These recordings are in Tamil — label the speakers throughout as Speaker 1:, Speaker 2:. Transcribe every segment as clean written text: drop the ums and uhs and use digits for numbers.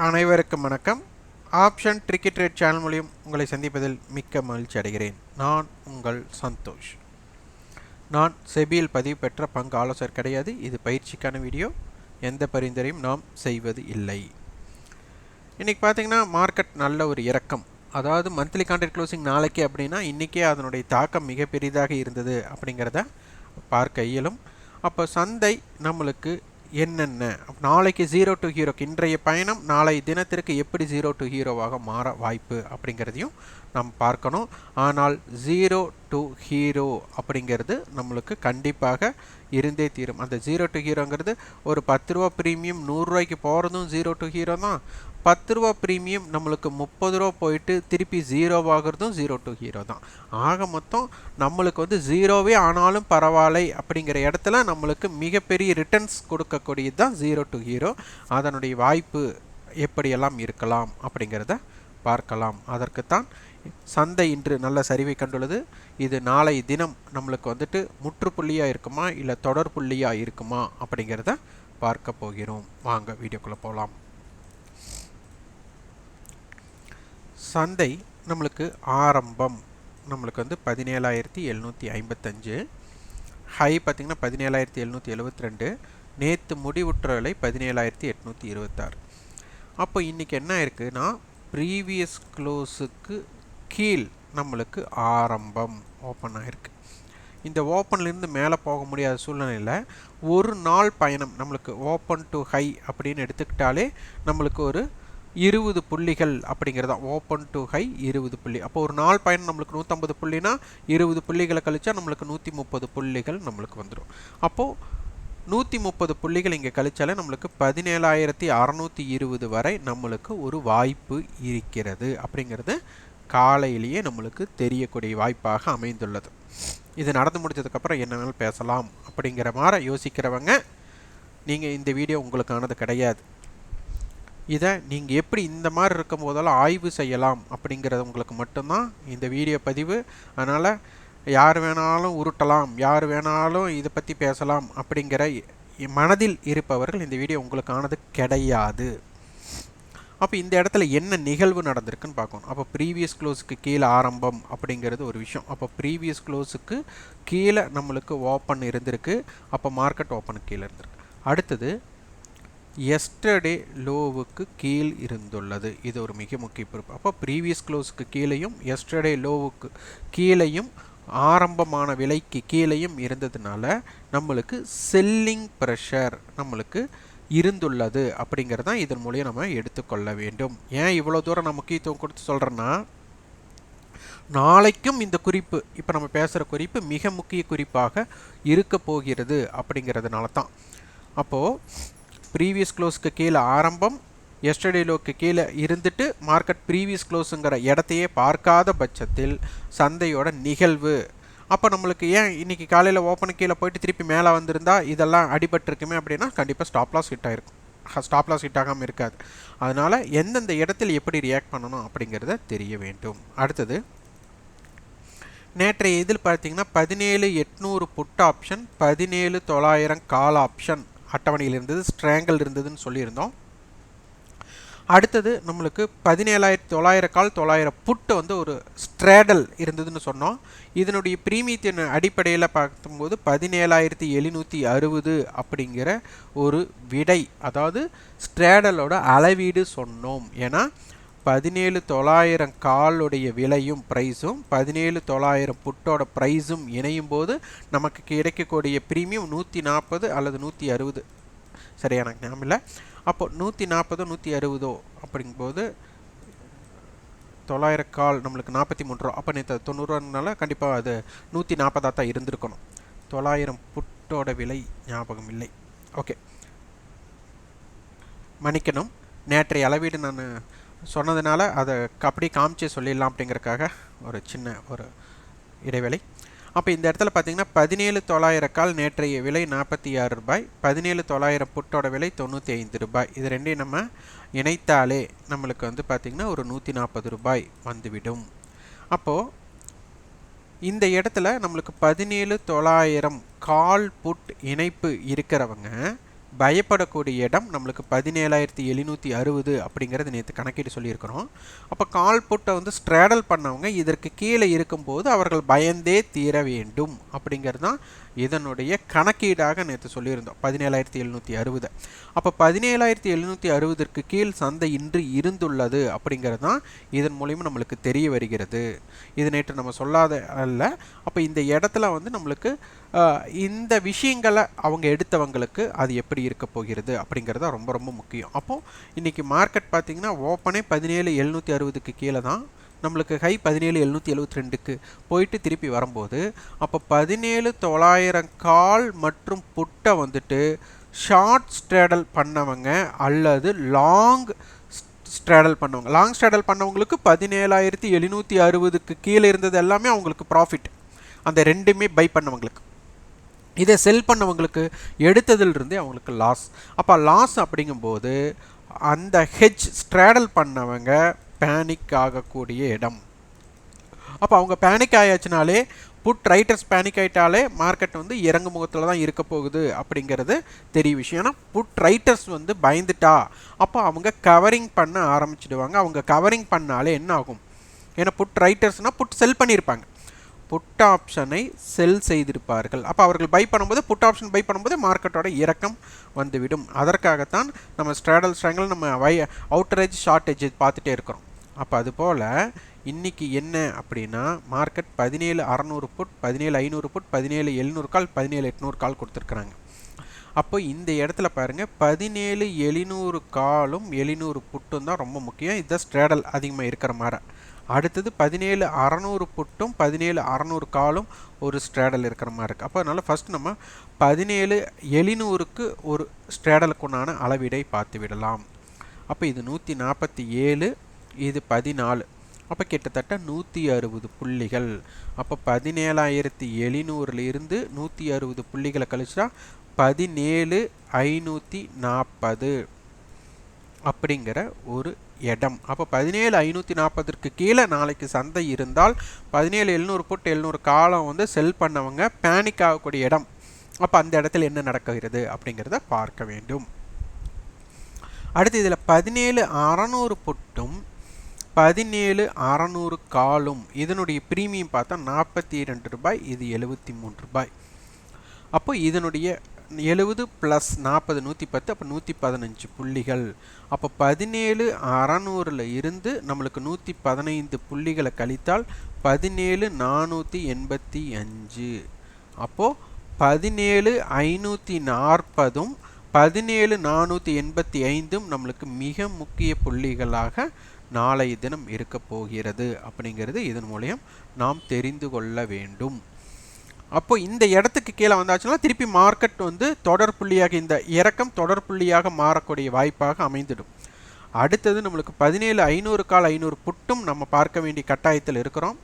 Speaker 1: அனைவருக்கும் வணக்கம். ஆப்ஷன் ட்ரிக்கி ட்ரேட் சேனல் மூலியம் உங்களை சந்திப்பதில் மிக்க மகிழ்ச்சி அடைகிறேன். நான் உங்கள் சந்தோஷ். நான் செபியில் பதிவு பெற்ற பங்கு ஆலோசகர் கிடையாது. இது பயிற்சிக்கான வீடியோ. எந்த பரிந்துரையும் நாம் செய்வது இல்லை. இன்றைக்கி பார்த்தீங்கன்னா மார்க்கெட் நல்ல ஒரு இறக்கம், அதாவது மந்த்லி கான்ட்ராக்ட் க்ளோசிங் நாளைக்கு அப்படின்னா இன்றைக்கே அதனுடைய தாக்கம் மிக பெரிதாக இருந்தது அப்படிங்கிறத பார்க்க இயலும். அப்போ சந்தை நம்மளுக்கு என்னென்ன நாளைக்கு 0 to ஹீரோக்கு இன்றைய பயணம் நாளை தினத்திற்கு எப்படி 0 to ஹீரோவாக மாற வாய்ப்பு அப்படிங்கிறதையும் நாம் பார்க்கணும். ஆனால் 0 to ஹீரோ அப்படிங்கிறது நம்மளுக்கு கண்டிப்பாக இருந்தே தீரும். அந்த 0 to ஹீரோங்கிறது ஒரு 10 ரூபா ப்ரீமியம் 100 ரூபாய்க்கு போகிறதும் 0 to ஹீரோ தான். 10 ரூபா ப்ரீமியம் நம்மளுக்கு 30 ரூபா போயிட்டு திருப்பி 0 ஆகிறதும் 0 to ஹீரோ தான். ஆக மொத்தம் நம்மளுக்கு வந்து 0வே ஆனாலும் பரவாயில்லை அப்படிங்கிற இடத்துல நம்மளுக்கு மிகப்பெரிய ரிட்டர்ன்ஸ் கொடுக்கக்கூடியது தான் 0 to ஹீரோ. அதனுடைய வாய்ப்பு எப்படியெல்லாம் இருக்கலாம் அப்படிங்கிறத பார்க்கலாம். அதற்குத்தான் சந்தை இன்று நல்ல சரிவை கண்டுள்ளது. இது நாளை தினம் நம்மளுக்கு வந்துட்டு முற்றுப்புள்ளியாக இருக்குமா இல்லை தொடர் புள்ளியாக இருக்குமா அப்படிங்கிறத பார்க்க போகிறோம். வாங்க வீடியோக்குள்ளே போகலாம். சந்தை நம்மளுக்கு ஆரம்பம் நம்மளுக்கு வந்து 17,755, ஹை பார்த்திங்கன்னா 17,772, நேற்று முடிவுற்ற விலை 17,826. அப்போ இன்றைக்கி என்ன இருக்குன்னா ப்ரீவியஸ் க்ளோஸுக்கு கீழ் நம்மளுக்கு ஆரம்பம் ஓப்பன் ஆகிருக்கு. இந்த ஓப்பன்லேருந்து மேலே போக முடியாத சூழ்நிலையில் ஒரு நாள் பயணம் நம்மளுக்கு ஓப்பன் டு ஹை அப்படின்னு எடுத்துக்கிட்டாலே நம்மளுக்கு ஒரு 20 புள்ளிகள் அப்படிங்கிறதா. ஓப்பன் டு ஹை 20 புள்ளி. அப்போ ஒரு நாள் பயணம் நம்மளுக்கு 150 புள்ளினா 20 புள்ளிகளை கழிச்சா நம்மளுக்கு 130 புள்ளிகள் நம்மளுக்கு வந்துடும். அப்போது 130 புள்ளிகள் இங்கே கழிச்சாலே நம்மளுக்கு 17,620 வரை நம்மளுக்கு ஒரு வாய்ப்பு இருக்கிறது அப்படிங்கிறது காலையிலேயே நம்மளுக்கு தெரியக்கூடிய வாய்ப்பாக அமைந்துள்ளது. இது நடந்து முடிஞ்சதுக்கப்புறம் என்ன வேணாலும் பேசலாம் அப்படிங்கிற மாதிரி யோசிக்கிறவங்க நீங்கள் இந்த வீடியோ உங்களுக்கானது கிடையாது. இதை நீங்கள் எப்படி இந்த மாதிரி இருக்கும் போதெல்லாம் ஆய்வு செய்யலாம் அப்படிங்கிறது உங்களுக்கு மட்டும்தான் இந்த வீடியோ பதிவு. அதனால் யார் வேணாலும் உருட்டலாம், யார் வேணாலும் இதை பற்றி பேசலாம் அப்படிங்கிற மனதில் இருப்பவர்கள் இந்த வீடியோ உங்களுக்கானது கிடையாது. அப்போ இந்த இடத்துல என்ன நிகழ்வு நடந்திருக்குன்னு பார்க்கணும். அப்போ ப்ரீவியஸ் க்ளோஸுக்கு கீழே ஆரம்பம் அப்படிங்கிறது ஒரு விஷயம். அப்போ ப்ரீவியஸ் க்ளோஸுக்கு கீழே நம்மளுக்கு ஓப்பன் இருந்திருக்கு. அப்போ மார்க்கெட் ஓப்பனுக்கு கீழே இருந்திருக்கு. அடுத்தது எஸ்டர்டே லோவுக்கு கீழ் இருந்துள்ளது. இது ஒரு மிக முக்கிய பொறுப்பு. அப்போ ப்ரீவியஸ் க்ளோஸுக்கு கீழேயும் எஸ்டர்டே லோவுக்கு கீழேயும் ஆரம்பமான விலைக்கு கீழேயும் இருந்ததுனால நம்மளுக்கு செல்லிங் ப்ரெஷர் நம்மளுக்கு இருந்துள்ளது அப்படிங்கிறது தான் இதன் மூலியம் நம்ம எடுத்துக்கொள்ள வேண்டும். ஏன் இவ்வளோ தூரம் நான் முக்கியத்துவம் கொடுத்து சொல்கிறேன்னா, நாளைக்கும் இந்த குறிப்பு இப்போ நம்ம பேசுகிற குறிப்பு மிக முக்கிய குறிப்பாக இருக்க போகிறது அப்படிங்கிறதுனால தான். அப்போது ப்ரீவியஸ் க்ளோஸ்க்கு கீழே ஆரம்பம், எஸ்டர்டே லோக்கு கீழே இருந்துட்டு மார்க்கெட் ப்ரீவியஸ் க்ளோஸுங்கிற இடத்தையே பார்க்காத பட்சத்தில் சந்தையோட நிகழ்வு. அப்போ நம்மளுக்கு ஏன் இன்றைக்கி காலையில் ஓப்பனுக்கு கீழே போயிட்டு திருப்பி மேலே வந்திருந்தா இதெல்லாம் அடிபட்டிருக்குமே அப்படின்னா கண்டிப்பாக ஸ்டாப் லாஸ் ஹிட் ஆகிருக்கும். ஸ்டாப் லாஸ் ஹிட் ஆகாமல் இருக்காது. அதனால் எந்தெந்த இடத்தில் எப்படி ரியாக்ட் பண்ணணும் அப்படிங்கிறத தெரிய வேண்டும். அடுத்தது நேற்றைய இதில் பார்த்தீங்கன்னா 17,800 புட் ஆப்ஷன், 17,900 கால் ஆப்ஷன் அட்டவணையில் இருந்தது, ஸ்ட்ராங்கல் இருந்ததுன்னு சொல்லியிருந்தோம். அடுத்தது நம்மளுக்கு 17,900 கால் 900 புட்டு வந்து ஒரு ஸ்ட்ரேடல் இருந்ததுன்னு சொன்னோம். இதனுடைய பிரீமியத்தின் அடிப்படையில் பார்க்கும்போது 17,760 அப்படிங்கிற ஒரு விடை, அதாவது ஸ்ட்ரேடலோட அளவீடு சொன்னோம். ஏன்னா 17,900 காலுடைய விலையும் ப்ரைஸும் 17,900 புட்டோட ப்ரைஸும் இணையும் போது நமக்கு கிடைக்கக்கூடிய ப்ரீமியம் 140 அல்லது 160, சரியா எனக்கு ஞாபகம் இல்லை. அப்போ 140 160 அப்படிங்கும்போது 900 கால் நம்மளுக்கு 43 ரூபா. அப்போ நேற்று 90 ரூபானால கண்டிப்பாக அது 140 தான் இருந்திருக்கணும். 900 புட்டோட விலை ஞாபகம் இல்லை. ஓகே, மன்னிக்கணும், நேற்றைய அளவீடு நான் சொன்னதுனால அதை அப்படி காமிச்சே சொல்லிடலாம் அப்படிங்கிறதுக்காக ஒரு சின்ன ஒரு இடைவேளை. அப்போ இந்த இடத்துல பார்த்தீங்கன்னா 17,900 கால் நேற்றைய விலை 46 ரூபாய், 17,900 புட்டோட விலை 95 ரூபாய். இது ரெண்டையும் நம்ம இணைத்தாலே நம்மளுக்கு வந்து பார்த்திங்கன்னா ஒரு 140 ரூபாய் வந்துவிடும். அப்போது இந்த இடத்துல நம்மளுக்கு 17,900 கால் புட் இணைப்பு இருக்கிறவங்க பயப்படக்கூடிய இடம் நம்மளுக்கு 17,760 அப்படிங்கிறது நேற்று கணக்கீடு சொல்லியிருக்கிறோம். அப்போ கால் புட்டை வந்து ஸ்ட்ராடல் பண்ணவங்க இதற்கு கீழே இருக்கும்போது அவர்கள் பயந்தே தீர வேண்டும் அப்படிங்கிறது தான் இதனுடைய கணக்கீடாக நேற்று சொல்லியிருந்தோம் 17,760. அப்போ 17,760ற்கு கீழ் சந்தை இன்று இருந்துள்ளது அப்படிங்கிறது தான் இதன் மூலியமாக நம்மளுக்கு தெரிய வருகிறது. இது நேற்று நம்ம சொல்லாத அல்ல. அப்போ இந்த இடத்துல வந்து நம்மளுக்கு இந்த விஷயங்களை அவங்க எடுத்தவங்களுக்கு அது எப்படி இருக்க போகிறது அப்படிங்கிறது ரொம்ப ரொம்ப முக்கியம். அப்போது இன்றைக்கி மார்க்கெட் பார்த்திங்கன்னா ஓப்பனே 17,760க்கு கீழே தான், நம்மளுக்கு ஹை 17,772க்கு போயிட்டு திருப்பி வரும்போது அப்போ 17,900 கால் மற்றும் புட்டை வந்துட்டு ஷார்ட் ஸ்ட்ராடல் பண்ணவங்க அல்லது லாங் ஸ்ட்ராடல் பண்ணவங்க, லாங் ஸ்ட்ராடல் பண்ணவங்களுக்கு 17,760க்கு கீழே இருந்தது எல்லாமே அவங்களுக்கு ப்ராஃபிட், அந்த ரெண்டுமே பை பண்ணவங்களுக்கு. இதை செல் பண்ணவங்களுக்கு எடுத்ததிலிருந்தே அவங்களுக்கு லாஸ். அப்போ லாஸ் அப்படிங்கும்போது அந்த ஹெட்ஜ் ஸ்ட்ராடல் பண்ணவங்க பேனிக் ஆகக்கூடிய இடம். அப்போ அவங்க பேனிக் ஆயாச்சுனாலே, புட் ரைட்டர்ஸ் பேனிக் ஆகிட்டாலே மார்க்கெட் வந்து இறங்கு முகத்தில் தான் இருக்க போகுது அப்படிங்கிறது தெரிய விஷயம். ஏன்னா புட் ரைட்டர்ஸ் வந்து பயந்துட்டா அப்போ அவங்க கவரிங் பண்ண ஆரம்பிச்சிடுவாங்க. அவங்க கவரிங் பண்ணாலே என்ன ஆகும், ஏன்னா புட் ரைட்டர்ஸ்னால் புட் செல் பண்ணியிருப்பாங்க, புட் ஆப்ஷனை செல் செய்திருப்பார்கள். அப்போ அவர்கள் பை பண்ணும்போது, புட் ஆப்ஷன் பை பண்ணும்போது மார்க்கெட்டோட இறக்கம் வந்துவிடும். அதற்காகத்தான் நம்ம ஸ்ட்ராடல் ஸ்ட்ராங்கிள் நம்ம அவுட்டர் எட்ஜ் ஷார்ட் எட்ஜ் பார்த்துட்டே இருக்கிறோம். அப்போ அதுபோல் இன்றைக்கி என்ன அப்படின்னா மார்க்கெட் 17,600 புட், 17,500 புட், 17,700 கால், 17,800 கால் கொடுத்துருக்குறாங்க. அப்போ இந்த இடத்துல பாருங்கள் 17,700 காலும் 700 புட்டும் தான் ரொம்ப முக்கியம். இதுதான் ஸ்ட்ராடல் அதிகமாக இருக்கிற மாதிரி. அடுத்தது 17,600 புட்டும் 17,600 காலும் ஒரு ஸ்ட்ராடல் இருக்கிற மாதிரி இருக்குது. அப்போ அதனால் ஃபஸ்ட் நம்ம 17,700க்கு ஒரு ஸ்ட்ராடலுக்கு உண்டான அளவீடை பார்த்து விடலாம். அப்போ இது 147, இது 14, அப்போ கிட்டத்தட்ட 160 புள்ளிகள். அப்போ 17,700லிருந்து 160 புள்ளிகளை கழிச்சா 17,540 அப்படிங்கிற ஒரு இடம். அப்போ 17,540ற்கு கீழே நாளைக்கு சந்தை இருந்தால் 17,700 புட் 700 காலம் வந்து செல் பண்ணவங்க பேனிக் ஆகக்கூடிய இடம். அப்போ அந்த இடத்துல என்ன நடக்கிறது அப்படிங்கிறத பார்க்க வேண்டும். அடுத்து இதில் 17,600 புட்டும் 17,600 காலும் இதனுடைய ப்ரீமியம் பார்த்தா 42 ரூபாய், இது 73 ரூபாய். அப்போ இதனுடைய 70 + 40 110, அப்போ 115 புள்ளிகள். அப்போ 17,600ல் இருந்து நம்மளுக்கு 115 புள்ளிகளை கழித்தால் 17,485. அப்போது 17,540ம் 17,485ம் நம்மளுக்கு மிக முக்கிய புள்ளிகளாக நாளைய தினம் இருக்க போகிறது அப்படிங்கிறது இதன் மூலம் நாம் தெரிந்து கொள்ள வேண்டும். அப்போ இந்த இடத்துக்கு கீழே வந்தாச்சுன்னா திருப்பி மார்க்கெட் வந்து தொடர் புள்ளியாக, இந்த இறக்கம் தொடர் புள்ளியாக மாறக்கூடிய வாய்ப்பாக அமைந்துடும். அடுத்தது நம்மளுக்கு 17,500 கால் 500 புட்டும் நம்ம பார்க்க வேண்டிய கட்டாயத்தில் இருக்கிறோம்.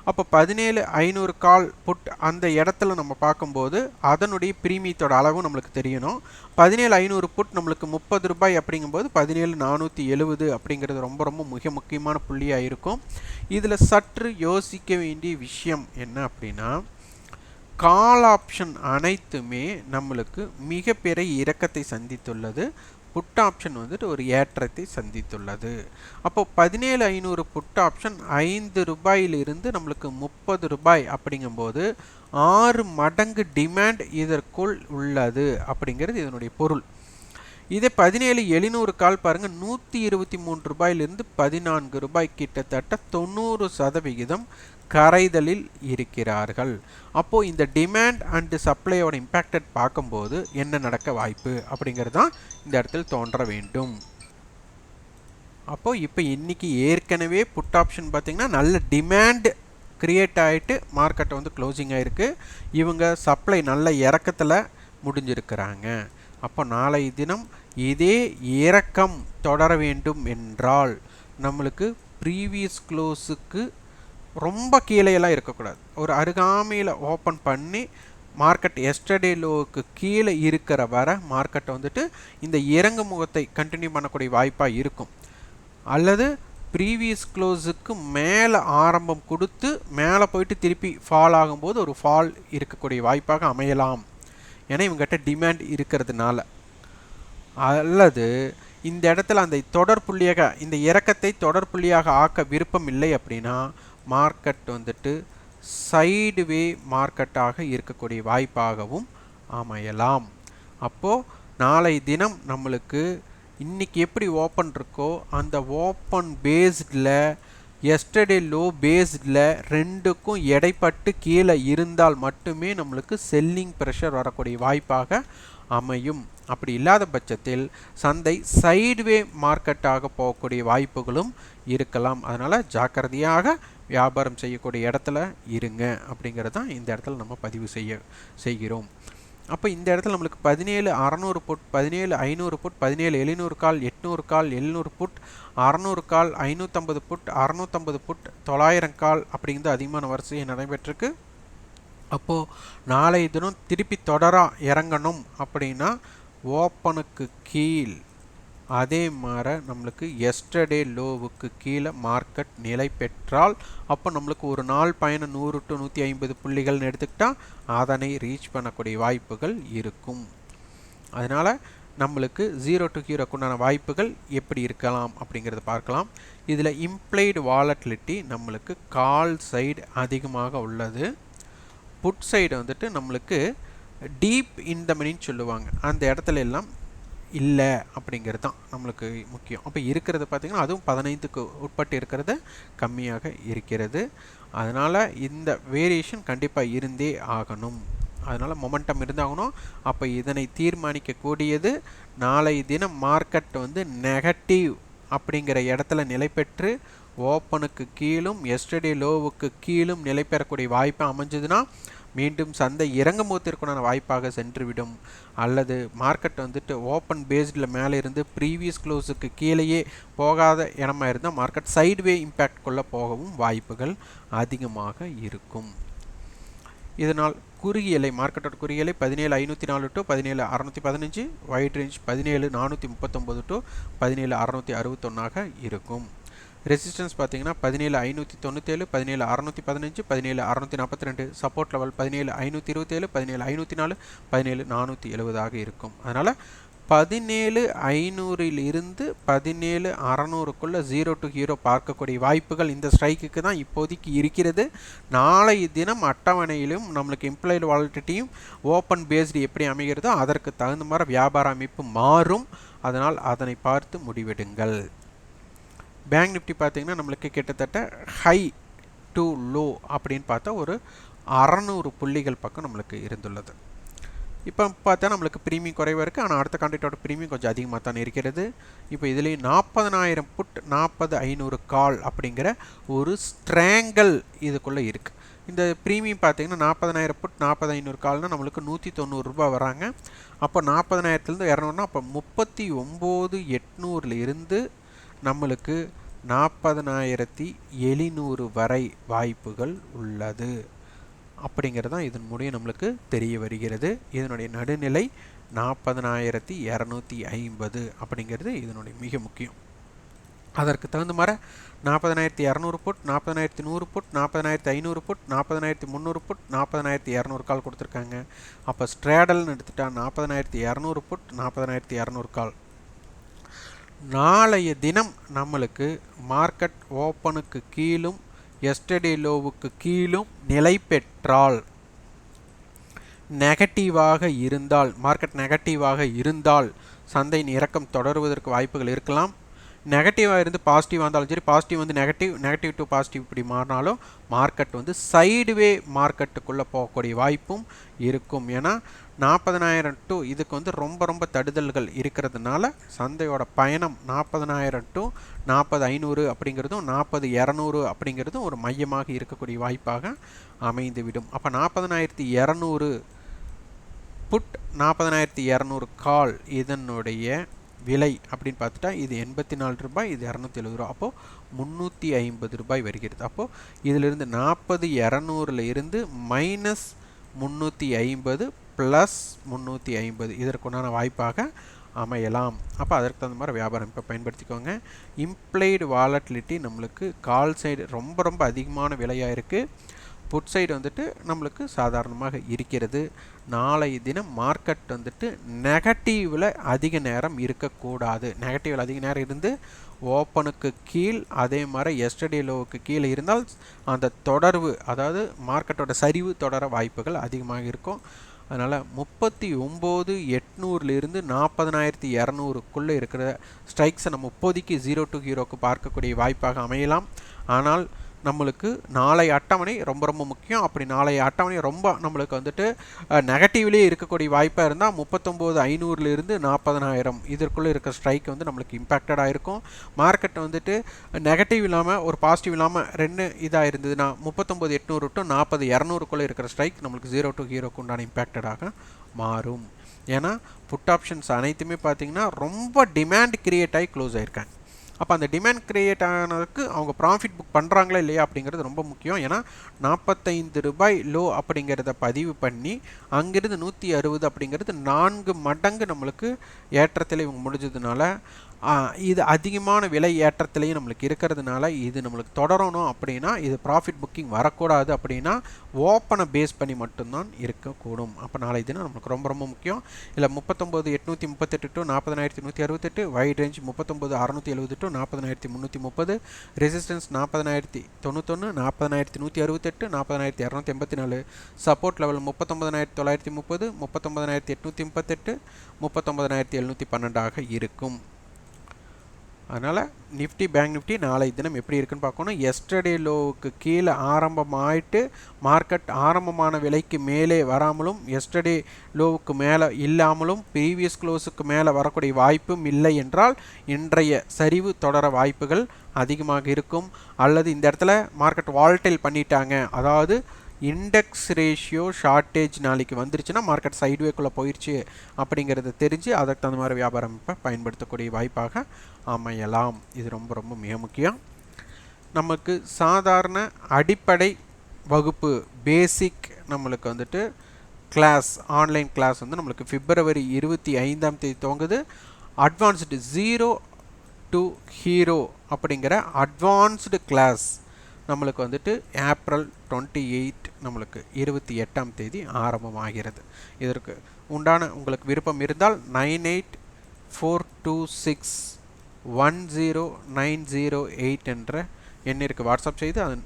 Speaker 1: அப்போ 17,500 கால் புட் அந்த இடத்துல நம்ம பார்க்கும்போது அதனுடைய பிரீமியத்தோட அளவும் நம்மளுக்கு தெரியணும். 17,500 புட் நம்மளுக்கு 30 ரூபாய் அப்படிங்கும்போது 17,470 அப்படிங்கிறது ரொம்ப ரொம்ப மிக முக்கியமான புள்ளியாக இருக்கும். இதில் சற்று யோசிக்க வேண்டிய விஷயம் என்ன அப்படின்னா, கால் ஆப்ஷன் அனைத்துமே நம்மளுக்கு மிகப்பெரிய இறக்கத்தை சந்தித்துள்ளது, புட் ஆப்ஷன் வந்துட்டு ஒரு ஏற்றத்தை சந்தித்துள்ளது. அப்போ 17,500 புட் ஆப்ஷன் 5 ரூபாயிலிருந்து நம்மளுக்கு 30 ரூபாய் அப்படிங்கும்போது 6 மடங்கு டிமாண்ட் இதற்குள் உள்ளது அப்படிங்கிறது இதனுடைய பொருள். இதே 17,700 கால் பாருங்கள் 123 ரூபாயிலிருந்து 14 ரூபாய், கிட்டத்தட்ட 90% கரைதலில் இருக்கிறார்கள். அப்போது இந்த டிமாண்ட் அண்டு சப்ளையோட இம்பேக்டட் பார்க்கும்போது என்ன நடக்க வாய்ப்பு அப்படிங்கிறது தான் இந்த இடத்தில் தோன்ற வேண்டும். அப்போது இப்போ இன்றைக்கி ஏற்கனவே புட் ஆப்ஷன் பார்த்திங்கன்னா நல்ல டிமாண்ட் க்ரியேட் ஆகிட்டு மார்க்கெட்டை வந்து க்ளோசிங் ஆகிருக்கு. இவங்க சப்ளை நல்ல இறக்கத்தில் முடிஞ்சிருக்கிறாங்க. அப்போ நாளை தினம் இதே இறக்கம் தொடர வேண்டும் என்றால் நம்மளுக்கு ப்ரீவியஸ் க்ளோஸுக்கு ரொம்ப கீழேயெல்லாம் இருக்கக்கூடாது, ஒரு அருகாமையில் ஓப்பன் பண்ணி மார்க்கெட் எஸ்டர்டே லோவுக்கு கீழே இருக்கிற வர மார்க்கெட்டை வந்துட்டு இந்த இறங்கு முகத்தை கண்டினியூ பண்ணக்கூடிய வாய்ப்பாக இருக்கும். அல்லது ப்ரீவியஸ் க்ளோஸுக்கு மேலே ஆரம்பம் கொடுத்து மேலே போயிட்டு திருப்பி ஃபால் ஆகும்போது ஒரு ஃபால் இருக்கக்கூடிய வாய்ப்பாக அமையலாம். ஏன்னா இவங்ககிட்ட டிமாண்ட் இருக்கிறதுனால. அல்லது இந்த இடத்துல அந்த தொடர் புள்ளியாக இந்த இறக்கத்தை தொடர் புள்ளியாக ஆக்க விருப்பம் இல்லை அப்படின்னா மார்க்கெட் வந்துட்டு சைடுவே மார்க்கெட்டாக இருக்கக்கூடிய வாய்ப்பாகவும் அமையலாம். அப்போது நாளை தினம் நம்மளுக்கு இன்றைக்கி எப்படி ஓப்பன் இருக்கோ அந்த ஓப்பன் பேஸ்டில் எஸ்டர்டே லோ பேஸ்டில் ரெண்டுக்கும் எடைப்பட்டு கீழே இருந்தால் மட்டுமே நம்மளுக்கு செல்லிங் ப்ரெஷர் வரக்கூடிய வாய்ப்பாக அமையும். அப்படி இல்லாத பட்சத்தில் சந்தை சைடுவே மார்க்கெட்டாக போகக்கூடிய வாய்ப்புகளும் இருக்கலாம். அதனால் ஜாக்கிரதையாக வியாபாரம் செய்யக்கூடிய இடத்துல இருங்க அப்படிங்கிறது தான் இந்த இடத்துல நம்ம பதிவு செய்கிறோம். அப்போ இந்த இடத்துல நம்மளுக்கு 17,600 புட், 17,500 புட், 17,700 கால், 800 கால், 700 புட், 600 கால், 550 புட், 650 புட், 900 கால் அப்படிங்கிறது அதிகமான வரிசையை நடைபெற்றிருக்கு. அப்போது நாளை தினம் திருப்பி தொடராக இறங்கணும் அப்படின்னா ஓப்பனுக்கு கீழ் அதே மாதிரி நம்மளுக்கு எஸ்டர்டே லோவுக்கு கீழே மார்க்கெட் நிலை பெற்றால் அப்போ நம்மளுக்கு ஒரு நாள் பயணம் 100 to 150 புள்ளிகள்னு எடுத்துக்கிட்டால் அதனை ரீச் பண்ணக்கூடிய வாய்ப்புகள் இருக்கும். அதனால் நம்மளுக்கு 0 to ஹீரோக்குண்டான வாய்ப்புகள் எப்படி இருக்கலாம் அப்படிங்கிறத பார்க்கலாம். இதில் இம்ப்ளைடு வாலட்டிலிட்டி நம்மளுக்கு கால் சைடு அதிகமாக உள்ளது. புட் சைடு வந்துட்டு நம்மளுக்கு டீப் இந்த மணின்னு சொல்லுவாங்க, அந்த இடத்துல எல்லாம் இல்லை அப்படிங்கிறது தான் நம்மளுக்கு முக்கியம். அப்போ இருக்கிறது பார்த்திங்கன்னா அதுவும் 15க்கு உட்பட்டு இருக்கிறது கம்மியாக இருக்கிறது. அதனால் இந்த வேரியேஷன் கண்டிப்பாக இருந்தே ஆகணும். அதனால் மொமெண்டம் இருந்தாகணும். அப்போ இதனை தீர்மானிக்கக்கூடியது நாளை தினம் மார்க்கெட் வந்து நெகட்டிவ் அப்படிங்கிற இடத்துல நிலை பெற்று ஓப்பனுக்கு கீழும் எஸ்டர்டே லோவுக்கு கீழும் நிலை பெறக்கூடிய வாய்ப்பு அமைஞ்சதுன்னா மீண்டும் சந்தை இறங்கும்போதற்குண்டான வாய்ப்பாக சென்றுவிடும். அல்லது மார்க்கெட் வந்துட்டு ஓப்பன் பேஸ்டில் மேலே இருந்து ப்ரீவியஸ் க்ளோஸுக்கு கீழேயே போகாத இடமா இருந்தால் மார்க்கெட் சைட்வே இம்பேக்ட் கொள்ள போகவும் வாய்ப்புகள் அதிகமாக இருக்கும். இதனால் குறுகியலை மார்க்கெட்டோட குறுகியலை 17,504 to 17,615, வைட் ரேஞ்ச் 17,439 to 17,661 இருக்கும். ரெசிஸ்டன்ஸ் பார்த்தீங்கன்னா 17,597, 17,615, 17,642, சப்போர்ட் லெவல் 17,527, 17,504, 17,470 இருக்கும். அதனால் 17,500 17,600 0 to ஹீரோ பார்க்கக்கூடிய வாய்ப்புகள் இந்த ஸ்ட்ரைக்குக்கு தான் இப்போதைக்கு இருக்கிறது. நாளை தினம் அட்டவணையிலும் நம்மளுக்கு இம்ப்ளாய்டு வாலட்டிலிட்டியும் ஓப்பன் பேஸ்டு எப்படி அமைகிறதோ அதற்கு தகுந்த மாதிரி வியாபார அமைப்பு மாறும். அதனால் அதனை பார்த்து முடிவெடுங்கள். பேங்க் நிஃப்டி பார்த்தீங்கன்னா நம்மளுக்கு கிட்டத்தட்ட ஹை டு லோ அப்படின்னு பார்த்தா ஒரு 600 புள்ளிகள் பக்கம் நம்மளுக்கு இருந்துள்ளது. இப்போ பார்த்தா நம்மளுக்கு ப்ரீமியம் குறைவாக இருக்குது, ஆனால் அடுத்த கான்ட்ராக்டோட ப்ரீமியம் கொஞ்சம் அதிகமாக தான் இருக்கிறது. இப்போ இதுலேயும் 40,000 புட் 40,500 கால் அப்படிங்கிற ஒரு ஸ்ட்ராங்கல் இதுக்குள்ளே இருக்குது. இந்த ப்ரீமியம் பார்த்தீங்கன்னா 40,000 புட் 40,500 கால்னால் நம்மளுக்கு 190 ரூபாய் வராங்க. அப்போ 40,000லேருந்து 200னா அப்போ 39,800 இருந்து நம்மளுக்கு 40,700 வரை வாய்ப்புகள் உள்ளது அப்படிங்கிறது தான் இதன் மூலம் நம்மளுக்கு தெரிய வருகிறது. இதனுடைய நடுநிலை 40,250 அப்படிங்கிறது இதனுடைய மிக முக்கியம். அதற்கு தகுந்த மாதிரி 40,200 புட், 40,100 புட், 40,500 புட், 40,300 புட், 40,200 கால் கொடுத்துருக்காங்க. அப்போ ஸ்ட்ரேடல்னு எடுத்துட்டா 40,200 புட், 40,200 கால். நாளைய தினம் நம்மளுக்கு மார்க்கெட் ஓப்பனுக்கு கீழும் எஸ்டர்டே லோவுக்கு கீழும் நிலை பெற்றால் நெகட்டிவாக இருந்தால் மார்க்கெட் நெகட்டிவாக இருந்தால் சந்தையின் இறக்கம் தொடருவதற்கு வாய்ப்புகள் இருக்கலாம். நெகட்டிவாக இருந்து பாசிட்டிவாக இருந்தாலும் சரி, பாசிட்டிவ் வந்து நெகட்டிவ் டு பாசிட்டிவ் இப்படி மாறினாலும் மார்க்கெட் வந்து சைடுவே மார்க்கெட்டுக்குள்ளே போகக்கூடிய வாய்ப்பும் இருக்கும். ஏன்னா 40,000 டு இதுக்கு வந்து ரொம்ப தடுதல்கள் இருக்கிறதுனால சந்தையோட பயணம் 40,000 டு 40,500 அப்படிங்கிறதும் 40,200 அப்படிங்கிறதும் ஒரு மையமாக இருக்கக்கூடிய வாய்ப்பாக அமைந்துவிடும். அப்போ 40,200 புட் 40,200 கால் இதனுடைய விலை அப்படின்னு பார்த்துட்டா இது 84 ரூபாய், இது 270 ரூபா. அப்போது 350 ரூபாய் வருகிறது. அப்போது இதிலிருந்து 40,200 இருந்து மைனஸ் 350 ப்ளஸ் 350 இதற்குண்டான வாய்ப்பாக அமையலாம். அப்போ அதற்கு தகுந்த மாதிரி வியாபாரம் இப்போ பயன்படுத்திக்கோங்க. இம்ப்ளைடு வாலட்டிலிட்டி நம்மளுக்கு கால் சைடு ரொம்ப அதிகமான விலையாக இருக்குது. புட் சைடு வந்துட்டு நம்மளுக்கு சாதாரணமாக இருக்கிறது. நாளைய தினம் மார்க்கெட் வந்துட்டு நெகட்டிவில் அதிக நேரம் இருக்கக்கூடாது. நெகட்டிவில் அதிக நேரம் இருந்து ஓப்பனுக்கு கீழ் அதே மாதிரி எஸ்டர்டே லோவுக்கு கீழே இருந்தால் அந்த தொடர்வு, அதாவது மார்க்கெட்டோட சரிவு தொடர வாய்ப்புகள் அதிகமாக இருக்கும். அதனால் 39,800லிருந்து 40,200க்குள்ளே இருக்கிற ஸ்ட்ரைக்ஸை நம்ம இப்போதைக்கு 0 to 0க்கு பார்க்கக்கூடிய வாய்ப்பாக அமையலாம். ஆனால் நம்மளுக்கு நாளை அட்டவணை ரொம்ப ரொம்ப முக்கியம். அப்படி நாளை அட்டவணை ரொம்ப நம்மளுக்கு வந்துட்டு நெகட்டிவ்லேயே இருக்கக்கூடிய வாய்ப்பாக இருந்தால் 39,500லிருந்து 40,000 இதற்குள்ளே இருக்கிற ஸ்ட்ரைக் வந்து நம்மளுக்கு இம்பேக்டடாக இருக்கும். மார்க்கெட் வந்துட்டு நெகட்டிவ் இல்லாமல் ஒரு பாசிட்டிவ் இல்லாமல் ரெண்டு இதாக இருந்ததுன்னா 39,800 டு 40,200க்குள்ளே இருக்கிற ஸ்ட்ரைக் நம்மளுக்கு 0 to 0க்கு உண்டான இம்பேக்டடாக மாறும். ஏன்னா புட் ஆப்ஷன்ஸ் அனைத்துமே பார்த்திங்கன்னா ரொம்ப டிமாண்ட் கிரியேட் ஆகி க்ளோஸ் ஆகிருக்காங்க. அப்போ அந்த டிமாண்ட் கிரியேட் ஆனதுக்கு அவங்க ப்ராஃபிட் புக் பண்ணுறாங்களா இல்லையா அப்படிங்கிறது ரொம்ப முக்கியம். ஏன்னா 45 ரூபாய் லோ அப்படிங்கிறத பதிவு பண்ணி அங்கிருந்து 160 அப்படிங்கிறது 4 மடங்கு நம்மளுக்கு ஏற்றத்தில் இவங்க முடிஞ்சதுனால இது அதிகமான விலை ஏற்றத்திலையும் நம்மளுக்கு இருக்கிறதுனால இது நம்மளுக்கு தொடரணும். அப்படின்னா இது ப்ராஃபிட் புக்கிங் வரக்கூடாது. அப்படின்னா ஓப்பனை பேஸ் பண்ணி மட்டும்தான் இருக்கக்கூடும். அப்போ நாளை தினம் நம்மளுக்கு ரொம்ப ரொம்ப முக்கியம். இல்லை 39,838 to 40,168, wide range 39,670 to 40,330, resistance 40,091, 40,168, 40,284, support level 39,930, 39,838, 39,712 இருக்கும். அதனால் நிஃப்டி பேங்க் நிஃப்டி நாளை தினம் எப்படி இருக்குன்னு பார்க்கணும். எஸ்டர்டே லோவுக்கு கீழே ஆரம்பமாயிட்டு மார்க்கெட் ஆரம்பமான விலைக்கு மேலே வராமலும் எஸ்டர்டே லோவுக்கு மேலே இல்லாமலும் ப்ரீவியஸ் க்ளோஸுக்கு மேலே வரக்கூடிய வாய்ப்பும் இல்லை என்றால் இன்றைய சரிவு தொடர வாய்ப்புகள் அதிகமாக இருக்கும். அல்லது இந்த இடத்துல மார்க்கெட் வால்டைல் பண்ணிட்டாங்க, அதாவது இண்டெக்ஸ் ரேஷியோ ஷார்ட்டேஜ் நாளைக்கு வந்துருச்சுன்னா மார்க்கெட் சைட்வேக்குள்ளே போயிடுச்சு அப்படிங்கிறத தெரிஞ்சு அதற்கு தகுந்த மாதிரி வியாபாரம் இப்போ பயன்படுத்தக்கூடிய வாய்ப்பாக அமையலாம். இது ரொம்ப ரொம்ப மிக முக்கியம். நமக்கு சாதாரண அடிப்படை வகுப்பு பேசிக் நம்மளுக்கு வந்துட்டு கிளாஸ், ஆன்லைன் கிளாஸ் வந்து நம்மளுக்கு February 25 துவங்குது. அட்வான்ஸ்டு 0 to ஹீரோ அப்படிங்கிற அட்வான்ஸ்டு கிளாஸ் நம்மளுக்கு வந்துட்டு April 28 நம்மளுக்கு 28 ஆரம்பமாகிறது. இதற்கு உண்டான உங்களுக்கு விருப்பம் இருந்தால் 9842610908 என்ற எண்ணிற்கு வாட்ஸ்அப் செய்து அதன்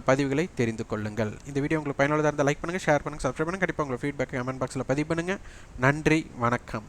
Speaker 1: பதிவுகளை தெரிந்து கொள்ளுங்கள். இந்த வீடியோ உங்களுக்கு பயனுள்ளதாக இருந்தால் லைக் பண்ணுங்கள், ஷேர் பண்ணுங்கள், சப்ஸ்கிரைப் பண்ணுங்கள். கண்டிப்பாக உங்கள் ஃபீட்பேக் கமெண்ட் பாக்ஸில் பதிவு பண்ணுங்கள். நன்றி, வணக்கம்.